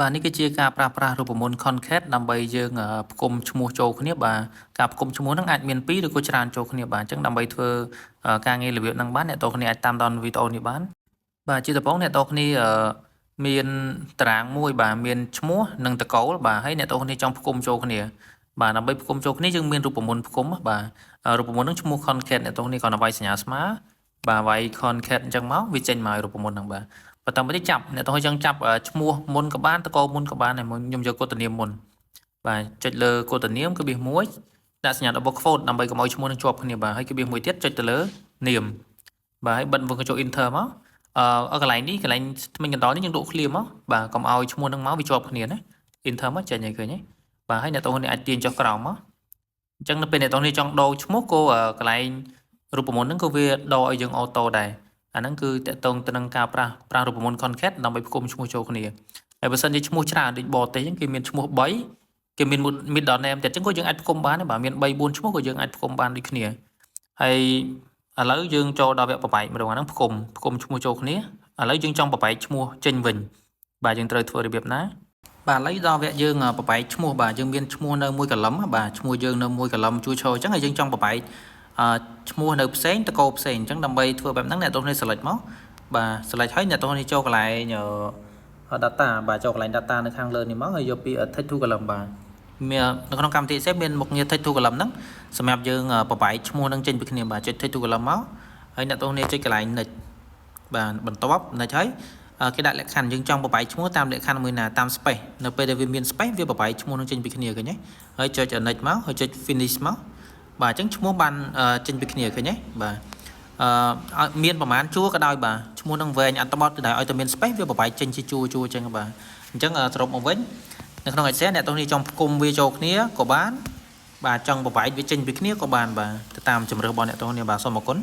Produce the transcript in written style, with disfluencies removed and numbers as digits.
បាទនេះគឺជាការប្រើប្រាស់រូបមន្ត concrete ដើម្បីយើងផ្គុំឈ្មោះចូលគ្នាបាទការផ្គុំឈ្មោះហ្នឹងអាចមាន2ឬក៏ច្រើនចូលគ្នាបាទអញ្ចឹងដើម្បីធ្វើការងាររបៀបហ្នឹងបានអ្នកទាំងគ្នាអាចតាមដានវីដេអូនេះបានបាទជាដំបូងអ្នកទាំងគ្នាមានតារាងមួយបាទមានឈ្មោះនិងតកូលបាទហើយអ្នកទាំងគ្នាចង់ផ្គុំចូលគ្នាបាទដើម្បីផ្គុំចូលគ្នាយើងមានរូបមន្តផ្គុំបាទរូបមន្តហ្នឹងឈ្មោះ concrete អ្នកទាំងគ្នាគ្រាន់តែវាយសញ្ញាស្មើបាទវាយ concrete អញ្ចឹងមកវាចេញមករូបមន្តហ្នឹងបាទបន្តមកទៀតចាប់អ្នកទាំងយើងចាប់ឈ្មោះមុនក៏បានតកមុនក៏បានហើយខ្ញុំយកកូដនាមមុនបាទចុចលើកូដនាមគឺបៀសមួយដាក់សញ្ញា double quote ដើម្បីកុំឲ្យឈ្មោះនឹងជាប់គ្នាបាទហើយគឺបៀសមួយទៀតចុចទៅលើនាមបាទហើយបិទវងកញ្ចក់ enter មកកន្លែងនេះកន្លែងថ្មិញកណ្ដុរនេះយើងដក clear មកបាទកុំឲ្យឈ្មោះនឹងមកវាជាប់គ្នាណា enter មកចេញឲ្យឃើញទេបាទហើយអ្នកទាំងនេះអាចទាញចុះក្រោមមកអញ្ចឹងនៅពេលអ្នកទាំងនេះចង់ដូរឈ្មោះក៏កន្លែងរូបមន្តហ្នឹងក៏វាដូរឲ្យយើងអូតូដែរអាហ្នឹងគឺតកតងទៅនឹងការប្រាស់រូបមន្ត concrete ដើម្បីផ្គុំឈ្មោះចូលគ្នាហើយបើសិនជាឈ្មោះច្រើនដូចបរទេសអញ្ចឹងគេមានឈ្មោះ3គេមាន middle name ទៀតអញ្ចឹងក៏យើងអាចផ្គុំបានដែរបាទមាន3 4ឈ្មោះក៏យើងអាចផ្គុំបានដូចគ្នាហើយឥឡូវយើងចូលដល់វគ្គបបែកម្ដងអាហ្នឹងផ្គុំឈ្មោះចូលគ្នាឥឡូវយើងចង់បបែកឈ្មោះចេញវិញបាទយើងត្រូវធ្វើរបៀបណាបាទឥឡូវដល់វគ្គយើងបបែកឈ្មោះបាទយើងមានឈ្មោះនៅមួយកលឹមបាទឈ្មោះយើងនៅមួយកលឹមជួយឈរអញ្ចឹងហើយយើងចង់បបែកឈ្មោះនៅផ្សេងតកោផ្សេងអញ្ចឹងដើម្បីធ្វើបែបហ្នឹងអ្នកទាំងនេះ select មកបាទ select ហើយអ្នកទាំងនេះចូលកន្លែងdata បាទចូលកន្លែង data នៅខាងលើនេះមកហើយយកពី text to column បាទមាននៅក្នុងកម្មវិធី Excel មានមុខងារ text to column ហ្នឹងសម្រាប់យើងបបែកឈ្មោះហ្នឹងចេញពីគ្នាបាទចុច text to column មកហើយអ្នកទាំងនេះចុចកន្លែង next បាទបន្ទាប់ next ហើយគេដាក់លក្ខខណ្ឌយើងចង់បបែកឈ្មោះតាមលក្ខខណ្ឌមួយណាតាម space នៅពេលដែលវាមាន space វាបបែកឈ្មោះនឹងចេញពីគ្នាឃើញទេហើយចុច next មកហើយចុច finish មកបាទអញ្ចឹងឈ្មោះបានចេញពីគ្នាឃើញទេបាទមានប្រមាណជួរក៏ដោយបាទឈ្មោះនឹងវែងអត្ថបទដែលឲ្យតែមាន space វាបបែកចេញជាជួរអញ្ចឹងបាទអញ្ចឹងសរុបមកវិញនៅក្នុង Excel អ្នកទាំងនេះចង់ផ្គុំវាចូលគ្នាក៏បានបាទចង់បបែកវាចេញពីគ្នាក៏បានបាទទៅតាមជំរឿរបស់អ្នកទាំងនេះបាទសូមអរគុណ